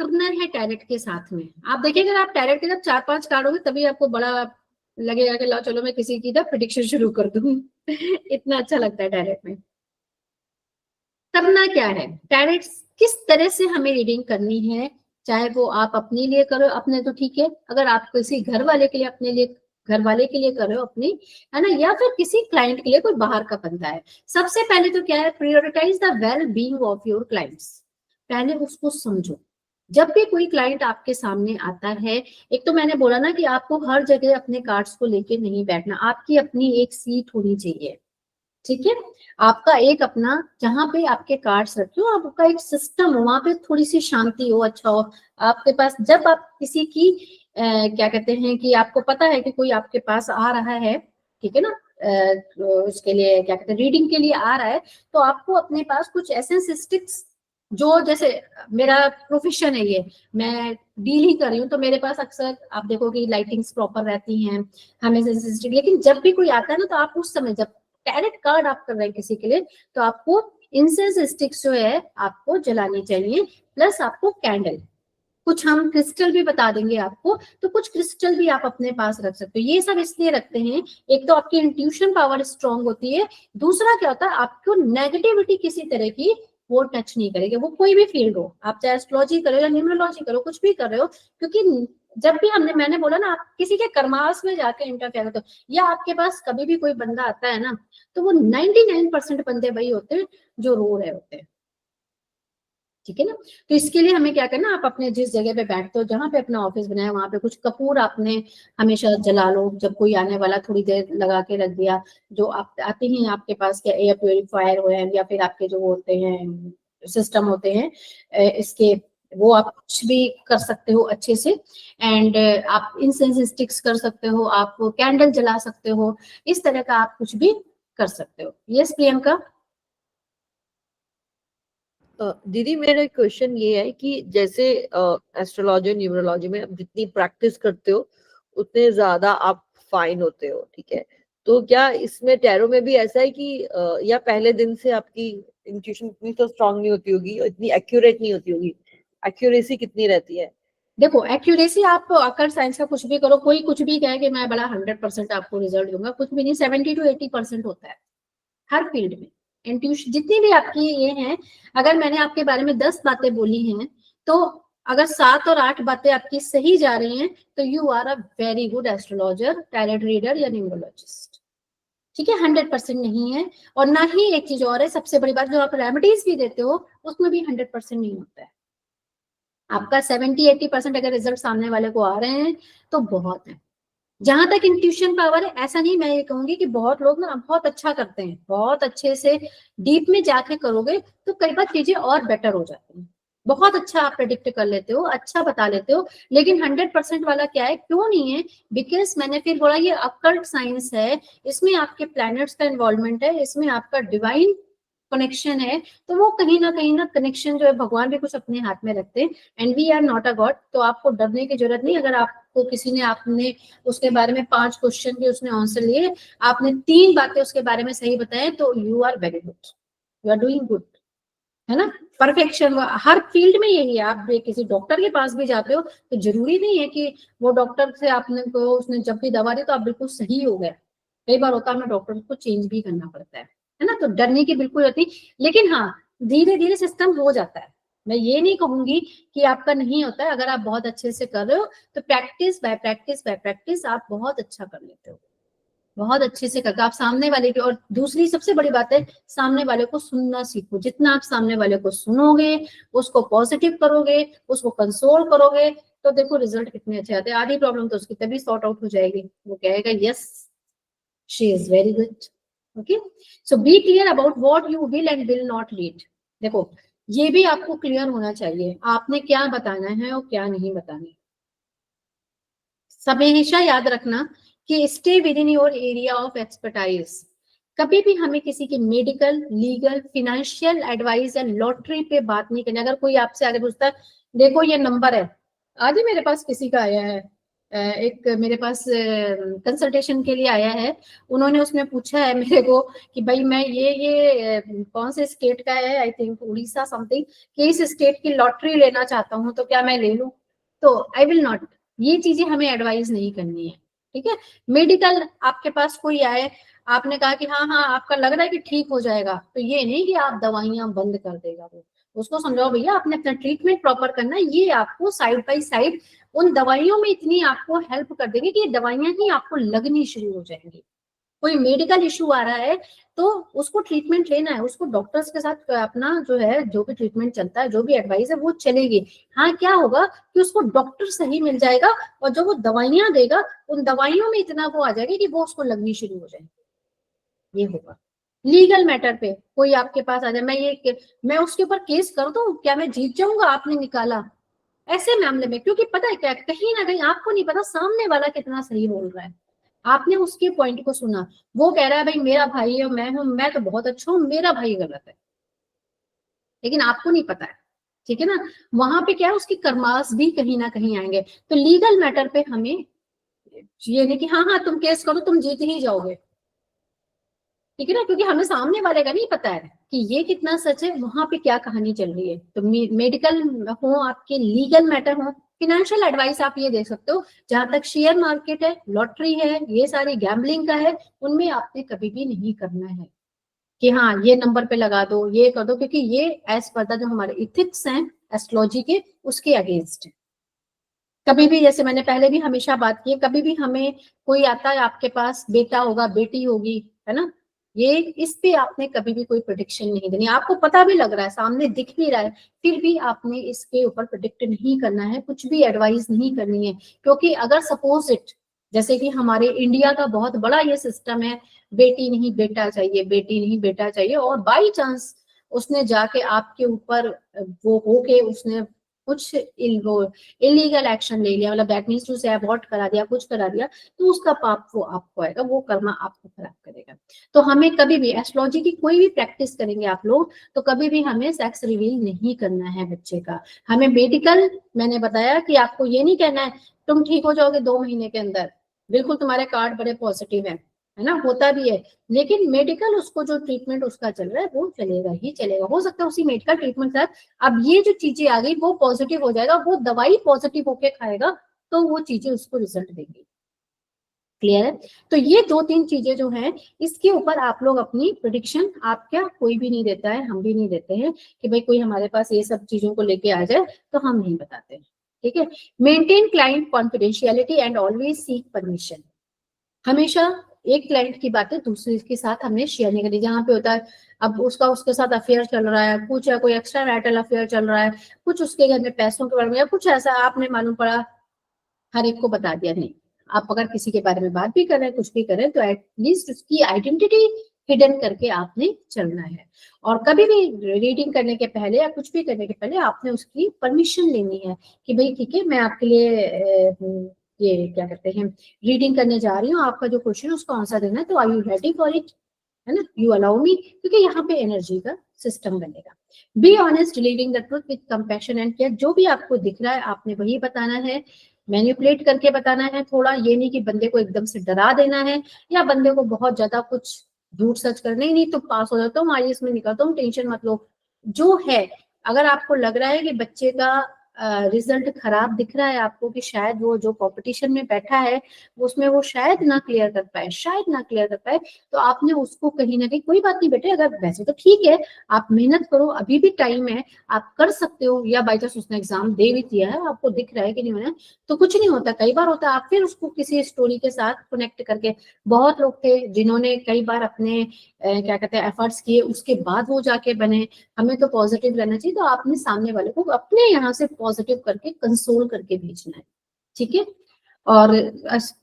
करना है टैलेंट के साथ में। आप देखिए अगर आप टैलेंट के जब 4-5 कार्ड होंगे तभी आपको बड़ा लगेगा कि लो चलो मैं किसी की प्रेडिक्शन शुरू कर दूं। इतना अच्छा लगता है टैलेंट में। करना क्या है, टैलेंट किस तरह से हमें रीडिंग करनी है, चाहे वो आप अपने लिए करो, अपने तो ठीक है, अगर आप किसी घर वाले के लिए, अपने लिए घर वाले के लिए कर रहे हो अपनी, है ना, या फिर किसी क्लाइंट के लिए, कोई बाहर का बंदा है, सबसे पहले तो क्या है, prioritize the well being of your clients. पहले उसको समझो। जब भी कोई क्लाइंट आपके सामने आता है, एक तो मैंने बोला ना कि आपको हर जगह अपने कार्ड्स को लेके नहीं बैठना, आपकी अपनी एक सीट होनी चाहिए, ठीक है, आपका एक अपना जहां पे आपके कार्ड्स रखे हो, आपका एक सिस्टम हो, वहां पे थोड़ी सी शांति हो, अच्छा हो आपके पास। जब आप किसी की क्या कहते हैं कि आपको पता है कि कोई आपके पास आ रहा है, ठीक है ना, उसके लिए क्या कहते हैं, रीडिंग के लिए आ रहा है, तो आपको अपने पास कुछ ऐसे स्टिक्स, जो जैसे मेरा प्रोफेशन है ये, मैं डील ही कर रही हूँ, तो मेरे पास अक्सर आप देखोगे लाइटिंग्स प्रॉपर रहती हैं हमेशा। लेकिन जब भी कोई आता है ना, तो आप उस समय जब टैरेट कार्ड आप कर रहे हैं किसी के लिए, तो आपको इंसेंस स्टिक्स जो है आपको जलानी चाहिए, प्लस आपको कैंडल, कुछ हम क्रिस्टल भी बता देंगे आपको, तो कुछ क्रिस्टल भी आप अपने पास रख सकते हो। ये सब इसलिए रखते हैं, एक तो आपकी इंट्यूशन पावर स्ट्रांग होती है, दूसरा क्या होता है, आपको नेगेटिविटी किसी तरह की वो टच नहीं करेगी, वो कोई भी फील्ड हो, आप चाहे एस्ट्रोलॉजी करो या न्यूमरोलॉजी करो, कुछ भी कर रहे हो, क्योंकि जब भी मैंने बोला ना, आप किसी के कर्मास में जाके इंटरफेयर करते हो, या आपके पास कभी भी कोई बंदा आता है ना, तो वो 99% बंदे वही होते हैं जो रो रहे होते हैं, ठीक है ना। तो इसके लिए हमें क्या करना, आप अपने जिस जगह पे बैठते हो, जहां पे अपना ऑफिस बनाया, वहां पे कुछ कपूर आपने हमेशा जला लो, जब कोई आने वाला थोड़ी देर लगा के रख दिया, जो आप आते हैं आपके पास, क्या एयर प्योरीफायर हो या फिर आपके जो होते हैं सिस्टम होते हैं इसके, वो आप कुछ भी कर सकते हो अच्छे से। एंड आप इंसेंस स्टिक्स कर सकते हो, आप कैंडल जला सकते हो, इस तरह का आप कुछ भी कर सकते हो। यस प्रियंका। दीदी मेरा क्वेश्चन ये है कि जैसे एस्ट्रोलॉजी न्यूमरोलॉजी में आप जितनी प्रैक्टिस करते हो उतने ज्यादा आप फाइन होते हो, ठीक है, तो क्या इसमें टैरो में भी ऐसा है कि या पहले दिन से आपकी इंट्यूशन इतनी तो स्ट्रांग नहीं होती होगी, इतनी एक्यूरेट नहीं होती होगी, एक्यूरेसी कितनी रहती है? देखो एक्यूरेसी, आप अकर साइंस का कुछ भी करो, कोई कुछ भी कहे कि मैं बड़ा 100% आपको रिजल्ट दूंगा, कुछ भी नहीं, 70 to 80% होता है हर फील्ड में। इंट्यूशन जितनी भी आपकी ये हैं, अगर मैंने आपके बारे में 10 बातें बोली हैं, तो अगर 7 और 8 बातें आपकी सही जा रही हैं, तो you are a very good astrologer, tarot reader या न्यूमरोलॉजिस्ट, ठीक है। 100% नहीं है। और ना ही एक चीज और है, सबसे बड़ी बात, जो आप रेमेडीज भी देते हो उसमें भी 100% नहीं होता है। आपका 70-80% अगर रिजल्ट सामने वाले को आ रहे हैं तो बहुत है। जहां तक इंट्यूशन पावर है, ऐसा नहीं, मैं ये कहूंगी कि बहुत लोग ना बहुत अच्छा करते हैं, बहुत अच्छे से डीप में जाके करोगे तो कई बार चीजें और बेटर हो जाती हैं, बहुत अच्छा आप प्रेडिक्ट कर लेते हो, अच्छा बता लेते हो, लेकिन 100% वाला क्या है, क्यों नहीं है, बिकॉज मैंने फिर बोला ये अकल्ट साइंस है, इसमें आपके प्लैनेट्स का इन्वॉल्वमेंट है, इसमें आपका डिवाइन कनेक्शन है, तो वो कहीं ना कनेक्शन जो है, भगवान भी कुछ अपने हाथ में रखते हैं, and we are not a god, तो आपको डरने की जरूरत नहीं। अगर आपको किसी ने, आपने उसके बारे में 5 क्वेश्चन भी उसने आंसर लिए, आपने 3 बातें उसके बारे में सही बताए, तो you are very good, you are doing good, है ना। परफेक्शन हर फील्ड में यही है। आप किसी डॉक्टर के पास भी जाते हो तो जरूरी नहीं है कि वो डॉक्टर से आपने को उसने जब भी दवा दी तो आप बिल्कुल सही हो गए, कई बार होता है हमें डॉक्टर को चेंज भी करना पड़ता है ना, तो डरने की बिल्कुल होती, लेकिन हाँ धीरे धीरे सिस्टम हो जाता है। मैं ये नहीं कहूंगी कि आपका नहीं होता है, अगर आप बहुत अच्छे से कर रहे हो तो practice by practice by practice आप बहुत अच्छा कर लेते हो, बहुत अच्छे से करके आप सामने वाले की। और दूसरी सबसे बड़ी बात है, सामने वाले को सुनना सीखो, जितना आप सामने वाले को सुनोगे, उसको पॉजिटिव करोगे, उसको कंसोल करोगे, तो देखो रिजल्ट कितने अच्छे आते हैं। आधी प्रॉब्लम तो उसकी तभी सॉर्ट आउट हो जाएगी, वो कहेगा yes she is very good. Okay, so be clear about what you will and will not read. देखो ये भी आपको क्लियर होना चाहिए, आपने क्या बताना है और क्या नहीं बताना है। हमेशा याद रखना कि stay with in your area of expertise. कभी भी हमें किसी की मेडिकल, लीगल, फिनेंशियल एडवाइस या लॉटरी पे बात नहीं करनी। अगर कोई आपसे आगे पूछता है, देखो ये नंबर है, आज ही मेरे पास किसी का आया है, एक मेरे पास कंसल्टेशन के लिए आया है, उन्होंने उसमें पूछा है मेरे को कि भाई मैं ये कौन से स्टेट का है, आई थिंक उड़ीसा समथिंग, कि इस स्टेट की लॉटरी लेना चाहता हूँ तो क्या मैं ले लूं? तो आई विल नॉट, ये चीजें हमें एडवाइस नहीं करनी है, ठीक है। मेडिकल आपके पास कोई आए, आपने कहा कि हाँ हाँ आपका लग रहा है कि ठीक हो जाएगा, तो ये नहीं कि आप दवाइयां बंद कर देगा वो, उसको समझाओ भैया आपने अपना ट्रीटमेंट प्रॉपर करना है, ये आपको साइड बाय साइड उन दवाइयों में इतनी आपको हेल्प कर देंगे कि ये दवाइयां ही आपको लगनी शुरू हो जाएंगी। कोई मेडिकल इशू आ रहा है तो उसको ट्रीटमेंट लेना है, उसको डॉक्टर्स के साथ अपना जो है जो भी ट्रीटमेंट चलता है, जो भी एडवाइस है वो चलेगी। हाँ क्या होगा कि उसको डॉक्टर सही मिल जाएगा और जो वो दवाइयां देगा उन दवाइयों में इतना वो आ जाएगा कि वो उसको लगनी शुरू हो जाएगी, ये होगा। लीगल मैटर पे कोई आपके पास आ जाए, मैं उसके ऊपर केस कर दूं, क्या मैं जीत जाऊंगा? आपने निकाला ऐसे मामले में, क्योंकि पता है क्या, कहीं ना कहीं आपको नहीं पता सामने वाला कितना सही बोल रहा है। आपने उसके पॉइंट को सुना, वो कह रहा है भाई मेरा भाई है, मैं हूं, मैं तो बहुत अच्छा हूं, मेरा भाई गलत है, लेकिन आपको नहीं पता है, ठीक है ना। वहां पे क्या है, उसकी कर्मास भी कहीं ना कहीं आएंगे। तो लीगल मैटर पे हमें ये नहीं कि हाँ हाँ तुम केस करो तुम जीत ही जाओगे, ठीक है ना, क्योंकि हमें सामने वाले का नहीं पता है कि ये कितना सच है, वहां पे क्या कहानी चल रही है। तो मेडिकल हो आपके, लीगल मैटर हो, फिनेंशियल एडवाइस आप ये दे सकते हो। जहां तक शेयर मार्केट है, लॉटरी है, ये सारी गैम्बलिंग का है, उनमें आपने कभी भी नहीं करना है कि हाँ ये नंबर पे लगा दो, ये कर दो, क्योंकि ये एज पर द जो हमारे इथिक्स हैं एस्ट्रोलॉजी के, उसके अगेंस्ट है। कभी भी, जैसे मैंने पहले भी हमेशा बात की है, कभी भी हमें कोई आता है आपके पास, बेटा होगा बेटी होगी, है ना, ये इस पे आपने कभी भी कोई प्रिडिक्शन नहीं देनी। आपको पता भी लग रहा है, सामने दिख भी रहा है, फिर भी आपने इसके ऊपर प्रिडिक्ट नहीं करना है, कुछ भी एडवाइस नहीं करनी है। क्योंकि अगर सपोज इट, जैसे कि हमारे इंडिया का बहुत बड़ा ये सिस्टम है, बेटी नहीं बेटा चाहिए, बेटी नहीं बेटा चाहिए, और बाई चांस उसने जाके आपके ऊपर वो होके उसने कुछ इलीगल एक्शन ले लिया, मतलब दैट मीन्स उसे अबॉर्ट करा दिया, कुछ करा दिया, तो उसका पाप वो आपको आएगा, वो कर्मा आपको खराब करेगा। तो हमें कभी भी एस्ट्रोलॉजी की कोई भी प्रैक्टिस करेंगे आप लोग, तो कभी भी हमें सेक्स रिवील नहीं करना है बच्चे का। हमें मेडिकल, मैंने बताया कि आपको ये नहीं कहना है तुम ठीक हो जाओगे 2 महीने के अंदर, बिल्कुल तुम्हारे कार्ड बड़े पॉजिटिव है ना, होता भी है, लेकिन मेडिकल उसको जो ट्रीटमेंट उसका चल रहा है वो चलेगा ही चलेगा। हो सकता है उसी मेडिकल ट्रीटमेंट के साथ अब ये जो चीजें आ गई वो पॉजिटिव हो जाएगा, वो दवाई पॉजिटिव होके खाएगा तो वो चीजें उसको रिजल्ट देंगी। क्लियर है? तो ये 2-3 चीजें जो हैं, इसके ऊपर आप लोग अपनी प्रिडिक्शन, आप क्या, कोई भी नहीं देता है, हम भी नहीं देते हैं कि भाई कोई हमारे पास ये सब चीजों को लेके आ जाए, तो हम नहीं बताते हैं, ठीक है। Maintain client confidentiality and always seek permission. हमेशा एक क्लाइंट की बातें दूसरे के साथ हमने शेयर नहीं करनी। जहाँ पे होता है अब उसका उसके साथ अफेयर चल रहा है, कुछ है, कोई एक्स्ट्रा मैरिटल अफेयर चल रहा है, कुछ उसके घर में पैसों के बारे में या कुछ ऐसा आपने मालूम पड़ा, हर एक को बता दिया नहीं। आप अगर किसी के बारे में बात भी कर रहे हैं, कुछ भी कर रहे हैं, तो एटलीस्ट उसकी आइडेंटिटी हिडन करके आपने चलना है। और कभी भी रीडिंग करने के पहले या कुछ भी करने के पहले आपने उसकी परमिशन लेनी है कि भाई ठीक है मैं आपके लिए ये क्या कहते हैं रीडिंग करने जा रही हूँ, आपका जो क्वेश्चन है उसका आंसर देना है, तो are you ready for it, है ना, यू अलाउ मी, क्योंकि यहाँ पे एनर्जी का सिस्टम बनेगा। Be honest, living the truth with compassion and care. जो भी आपको दिख रहा है आपने वही बताना है, मैनिपुलेट करके बताना है थोड़ा, ये नहीं कि बंदे को एकदम से डरा देना है या बंदे को बहुत ज्यादा कुछ झूठ सच करना ही नहीं तो पास हो जाता हूँ आईएएस में निकलता हूँ, टेंशन मत लो। जो है, अगर आपको लग रहा है कि बच्चे का रिजल्ट खराब दिख रहा है आपको, कि शायद वो जो कंपटीशन में बैठा है उसमें वो शायद ना क्लियर कर पाए, शायद ना क्लियर कर पाए, तो आपने उसको कहीं ना कहीं, कोई बात नहीं बेटे, अगर वैसे तो ठीक है आप मेहनत करो, अभी भी टाइम है, आप कर सकते हो, या बाई चांस उसने एग्जाम दे भी दिया है, आपको दिख रहा है कि नहीं होना, तो कुछ नहीं होता, कई बार होता है, आप फिर उसको किसी स्टोरी के साथ कनेक्ट करके, बहुत लोग थे जिन्होंने कई बार अपने क्या कहते हैं एफर्ट्स किए उसके बाद वो जाके बने। हमें तो पॉजिटिव रहना चाहिए, तो आपने सामने वाले को अपने यहाँ से पॉजिटिव करके कंसोल करके भेजना है, ठीक है। और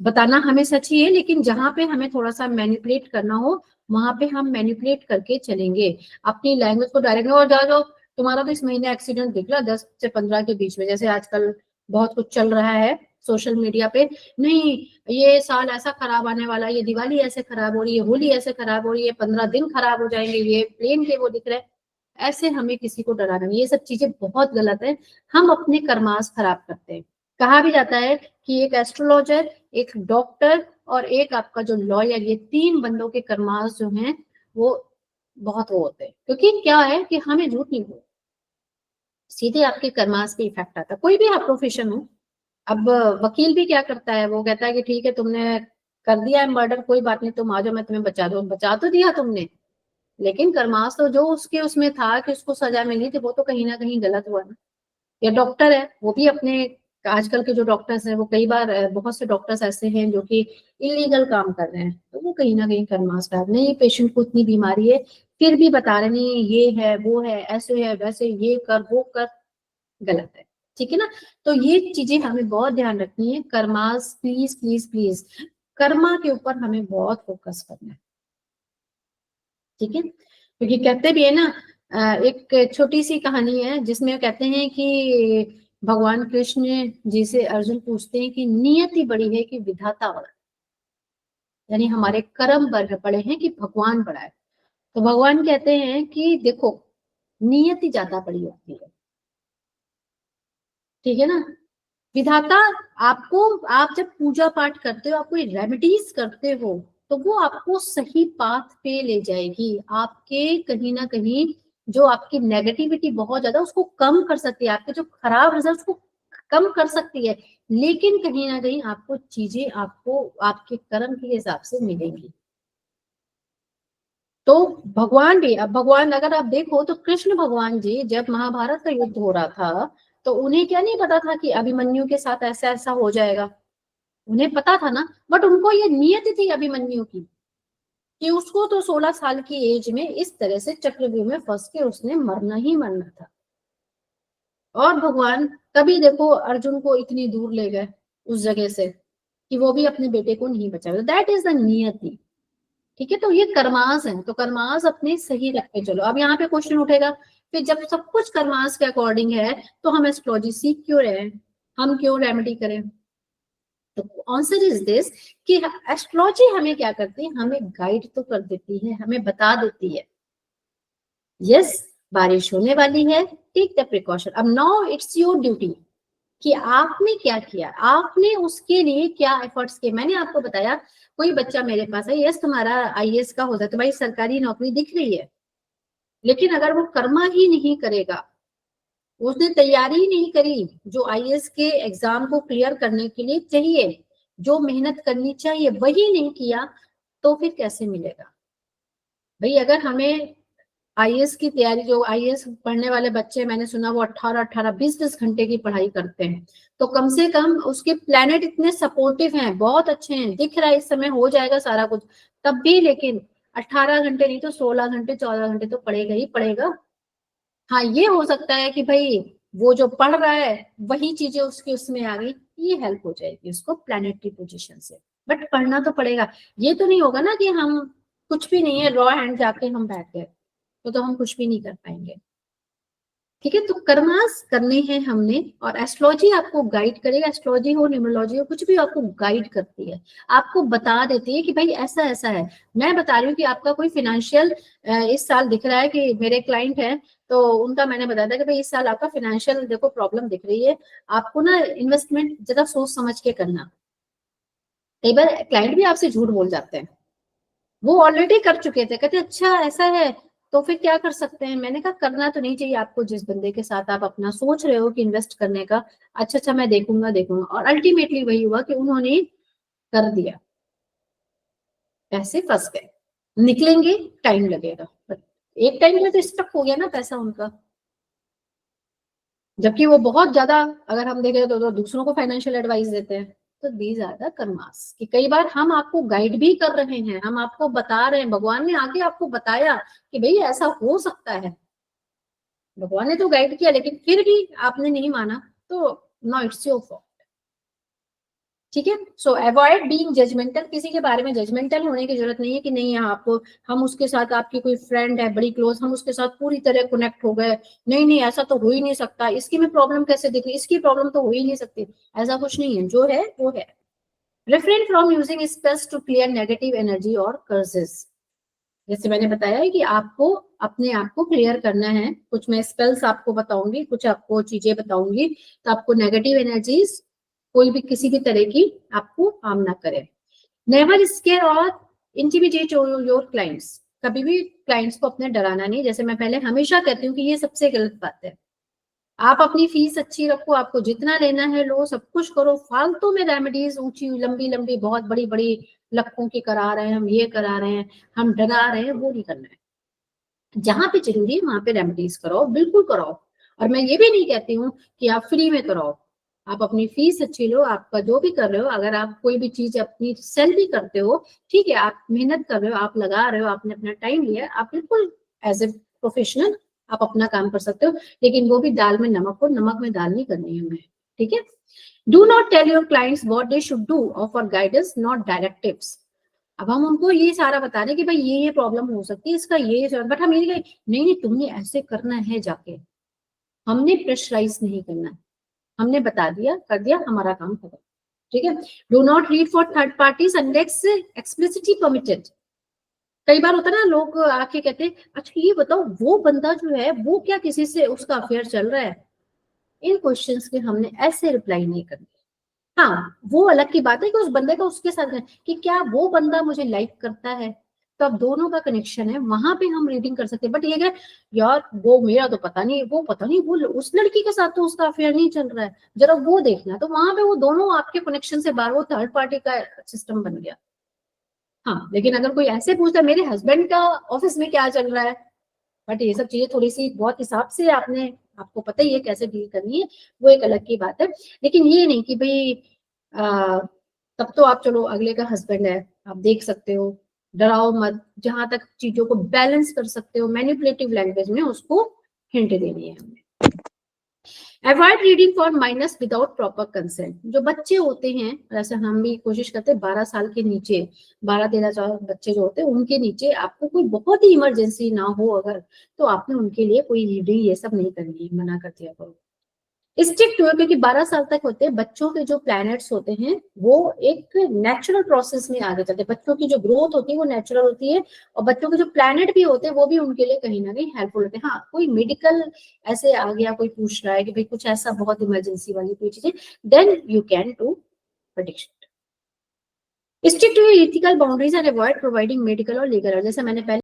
बताना हमें सच ही है, लेकिन जहां पे हमें थोड़ा सा मैनिपुलेट करना हो वहां पे हम मैनिपुलेट करके चलेंगे, अपनी लैंग्वेज को डायरेक्ट। और जाओ तुम्हारा तो इस महीने एक्सीडेंट दिख रहा 10 से 15 के बीच में, जैसे आजकल बहुत कुछ चल रहा है सोशल मीडिया पे, नहीं ये साल ऐसा खराब आने वाला है, ये दिवाली ऐसे खराब हो रही है, होली ऐसे खराब हो रही है, 15 दिन खराब हो जाएंगे, ये प्लेन के वो दिख रहे हैं। ऐसे हमें किसी को डराना नहीं, ये सब चीजें बहुत गलत है, हम अपने कर्मास खराब करते हैं। कहा भी जाता है कि एक एस्ट्रोलॉजर, एक डॉक्टर और एक आपका जो लॉयर, ये 3 बंदों के कर्मास जो हैं वो बहुत वो होते हैं, क्योंकि क्या है कि हमें झूठ नहीं बोलना, सीधे आपके कर्मास पे इफेक्ट आता है, कोई भी आप प्रोफेशन हो। अब वकील भी क्या करता है, वो कहता है कि ठीक है तुमने कर दिया है मर्डर, कोई बात नहीं, तुम आ जाओ मैं तुम्हें बचा दूं, बचा तो दिया तुमने, लेकिन कर्मास तो जो उसके उसमें था कि उसको सजा मिली थी वो तो कहीं ना कहीं गलत हुआ ना। या डॉक्टर है, वो भी अपने, आजकल के जो डॉक्टर्स हैं वो कई बार बहुत से डॉक्टर्स ऐसे हैं जो कि इलीगल काम कर रहे हैं, तो वो कहीं ना कहीं कर्मास खराब, नहीं पेशेंट को इतनी बीमारी है फिर भी बता रहे नहीं ये है वो है ऐसे है वैसे, ये कर वो कर, गलत है। ठीक है ना। तो ये चीजें हमें बहुत ध्यान रखनी है, karmas please please please, Karma के ऊपर हमें बहुत फोकस करना है। ठीक है, क्योंकि कहते भी है ना, एक छोटी सी कहानी है जिसमें कहते हैं कि भगवान कृष्ण जी से अर्जुन पूछते हैं कि नियति बड़ी है कि विधाता बड़ा है, यानी हमारे कर्म बड़े हैं कि भगवान बड़ा है। तो भगवान कहते हैं कि देखो नियति ज्यादा बड़ी होती है, ठीक है ना। विधाता, आपको, आप जब पूजा पाठ करते हो, आप कोई रेमेडीज करते हो, तो वो आपको सही पाथ पे ले जाएगी, आपके कहीं ना कहीं जो आपकी नेगेटिविटी बहुत ज्यादा उसको कम कर सकती है, आपके जो खराब रिजल्ट को कम कर सकती है, लेकिन कहीं ना कहीं आपको चीजें आपको आपके कर्म के हिसाब से मिलेंगी। तो भगवान भी, अब भगवान अगर आप देखो तो कृष्ण भगवान जी जब महाभारत का युद्ध हो रहा था, तो उन्हें क्या नहीं पता था कि अभिमन्यु के साथ ऐसा ऐसा हो जाएगा, उन्हें पता था ना, बट उनको ये नियत थी अभिमन्यु की कि उसको तो 16 साल की एज में इस तरह से चक्रव्यूह में फंस के उसने मरना ही मरना था। और भगवान तभी देखो अर्जुन को इतनी दूर ले गए उस जगह से कि वो भी अपने बेटे को नहीं बचा, दैट इज द नियति। ठीक है, तो ये कर्मास है, तो कर्मास अपने सही रख के चलो। अब यहाँ पे क्वेश्चन उठेगा, फिर जब सब कुछ कर्मास के अकॉर्डिंग है तो हम एस्ट्रोलॉजी सीख क्यों रहे हैं, हम क्यों रेमेडी करें? तो आंसर इज दिस कि एस्ट्रोलॉजी हमें क्या करती है, हमें गाइड तो कर देती है, हमें बता देती है यस बारिश होने वाली है, टेक द प्रिकॉशन। अब नाउ इट्स योर ड्यूटी कि आपने क्या किया, आपने उसके लिए क्या एफर्ट्स किए। मैंने आपको बताया कोई बच्चा मेरे पास है, यस तुम्हारा आईएएस का होता है, तुम्हारी सरकारी नौकरी दिख रही है, लेकिन अगर वो कर्मा ही नहीं करेगा, उसने तैयारी ही नहीं करी जो आईएएस के एग्जाम को क्लियर करने के लिए चाहिए, जो मेहनत करनी चाहिए वही नहीं किया, तो फिर कैसे मिलेगा भाई। अगर हमें आईएएस की तैयारी, जो आईएएस पढ़ने वाले बच्चे मैंने सुना वो 18-18 20-20 घंटे की पढ़ाई करते हैं, तो कम से कम उसके प्लेनेट इतने सपोर्टिव हैं, बहुत अच्छे हैं, दिख रहा है इस समय हो जाएगा सारा कुछ, तब भी लेकिन 18 घंटे नहीं तो 16 घंटे 14 घंटे तो पढ़ेगा ही पढ़ेगा। हाँ ये हो सकता है कि भाई वो जो पढ़ रहा है वही चीजें उसके उसमें आ गई, ये हेल्प हो जाएगी उसको प्लैनेटरी पोजीशन से, बट पढ़ना तो पड़ेगा। ये तो नहीं होगा ना कि हम कुछ भी नहीं है रॉ हैंड जाके हम बैठ गए, तो हम कुछ भी नहीं कर पाएंगे। ठीक है, तो कर्मास करने हैं हमने, और एस्ट्रोलॉजी आपको गाइड करेगा, एस्ट्रोलॉजी हो न्यूमरोलॉजी हो कुछ भी आपको गाइड करती है, आपको बता देती है कि भाई ऐसा ऐसा है। मैं बता रही हूँ कि आपका कोई फिनेंशियल इस साल दिख रहा है, कि मेरे क्लाइंट हैं तो उनका मैंने बताया था कि भाई इस साल आपका फिनेंशियल देखो प्रॉब्लम दिख रही है, आपको ना इन्वेस्टमेंट जरा सोच समझ के करना। कई बार क्लाइंट भी आपसे झूठ बोल जाते हैं, वो ऑलरेडी कर चुके थे, कहते अच्छा ऐसा है तो फिर क्या कर सकते हैं। मैंने कहा करना तो नहीं चाहिए आपको, जिस बंदे के साथ आप अपना सोच रहे हो कि इन्वेस्ट करने का, अच्छा मैं देखूंगा देखूंगा, और अल्टीमेटली वही हुआ कि उन्होंने कर दिया, पैसे फंस गए, निकलेंगे टाइम लगेगा, बट एक टाइम में तो स्टक हो गया ना पैसा उनका। जबकि वो बहुत ज्यादा, अगर हम देखें तो दूसरों को फाइनेंशियल एडवाइस देते हैं। तो दीज आर द कर्मास, कि कई बार हम आपको गाइड भी कर रहे हैं, हम आपको बता रहे हैं, भगवान ने आगे आपको बताया कि भाई ऐसा हो सकता है, भगवान ने तो गाइड किया लेकिन फिर भी आपने नहीं माना, तो नो इट्स योर फॉल्ट। ठीक है, सो अवॉइड बीइंग जजमेंटल, किसी के बारे में जजमेंटल होने की जरूरत नहीं है कि नहीं आपको, हम उसके साथ, आपकी कोई फ्रेंड है बड़ी क्लोज, हम उसके साथ पूरी तरह कनेक्ट हो गए, नहीं नहीं ऐसा तो हो ही नहीं सकता, इसकी में प्रॉब्लम कैसे दिख रही, इसकी प्रॉब्लम तो हो ही नहीं सकती, ऐसा कुछ नहीं है, जो है वो है। Refrain from using spells to clear negative energy और कर्सेस, जैसे मैंने बताया है कि आपको अपने आप को क्लियर करना है, कुछ मैं स्पेल्स आपको बताऊंगी, कुछ आपको चीजें बताऊंगी, तो आपको नेगेटिव एनर्जीज कोई भी किसी भी तरह की आपको हार्म ना करे। नेवर स्केयर और इंटिमिडेट योर क्लाइंट्स, कभी भी क्लाइंट्स को अपने डराना नहीं। जैसे मैं पहले हमेशा कहती हूँ कि ये सबसे गलत बात है। आप अपनी फीस अच्छी रखो, आपको जितना लेना है लो, सब कुछ करो। फालतू में रेमेडीज ऊंची लंबी लंबी बहुत बड़ी बड़ी लाखों की करा रहे हैं, हम ये करा रहे हैं, हम डरा रहे हैं, वो नहीं करना है। जहां पे जरूरी है वहां पे रेमेडीज कराओ, बिल्कुल कराओ। और मैं ये भी नहीं कहती हूँ कि आप फ्री में कराओ, आप अपनी फीस अच्छी लो, आपका जो भी कर रहे हो। अगर आप कोई भी चीज अपनी सेल भी करते हो, ठीक है, आप मेहनत कर रहे हो, आप लगा रहे हो, आपने अपना टाइम लिया, आप बिल्कुल एज ए प्रोफेशनल आप अपना काम कर सकते हो। लेकिन वो भी दाल में नमक हो, नमक में दाल नहीं करनी है हमें, ठीक है। Do not tell your clients what they should do, offer guidance not directives. अब हम उनको ये सारा बता रहे कि भाई ये प्रॉब्लम हो सकती है, इसका ये, बट हम ये नहीं, नहीं तुमने ऐसे करना है जाके, हमने प्रेशराइज नहीं करना, हमने बता दिया, कर दिया, हमारा काम खत्म, ठीक है। Do not read for third parties unless explicitly permitted. कई बार होता है ना, लोग आके कहते हैं अच्छा ये बताओ वो बंदा जो है वो क्या किसी से उसका अफेयर चल रहा है। इन क्वेश्चंस के हमने ऐसे रिप्लाई नहीं करनी। हाँ, वो अलग की बात है कि उस बंदे का उसके साथ है कि क्या वो बंदा मुझे लाइक करता है, तो अब दोनों का कनेक्शन है, वहां पे हम रीडिंग कर सकते हैं। बट ये क्या यार, वो मेरा तो पता नहीं, वो पता नहीं, वो उस लड़की के साथ तो उसका अफेयर नहीं चल रहा है, जरा वो देखना, तो वहां पे वो दोनों आपके कनेक्शन से बाहर, वो थर्ड पार्टी का सिस्टम बन गया। हाँ, लेकिन अगर कोई ऐसे पूछता है मेरे हस्बैंड का ऑफिस में क्या चल रहा है, बट ये सब चीजें थोड़ी सी बहुत हिसाब से आपने, आपको पता ही है कैसे डील करनी है, वो एक अलग की बात है। लेकिन ये नहीं कि भाई तब तो आप चलो अगले का हस्बैंड है, आप देख सकते हो, डराओ मत, जहां तक चीजों को बैलेंस कर सकते हो मैनिपुलेटिव लैंग्वेज में उसको हिंट देनी है हमें। Avoid reading for minus without proper consent. जो बच्चे होते हैं, जैसे हम भी कोशिश करते हैं 12 साल के नीचे, 12-13 बच्चे जो होते हैं उनके नीचे, आपको कोई बहुत ही इमरजेंसी ना हो अगर, तो आपने उनके लिए कोई रीडिंग ये सब नहीं करनी है, मना कर दिया करो। स्ट्रिक्ट हुए, क्योंकि 12 साल तक होते हैं बच्चों के जो प्लैनेट्स होते हैं वो एक नेचुरल प्रोसेस में आगे चलते हैं। बच्चों की जो ग्रोथ होती है वो नेचुरल होती है, और बच्चों के जो प्लैनेट भी होते हैं वो भी उनके लिए कहीं ना कहीं हेल्पफुल होते हैं। हाँ, कोई मेडिकल ऐसे आ गया, कोई पूछ रहा है कि भाई कुछ ऐसा बहुत इमरजेंसी वाली कोई चीजें, then you can do prediction. Stick to ethical boundaries and avoid providing medical और लीगल, जैसे मैंने पहले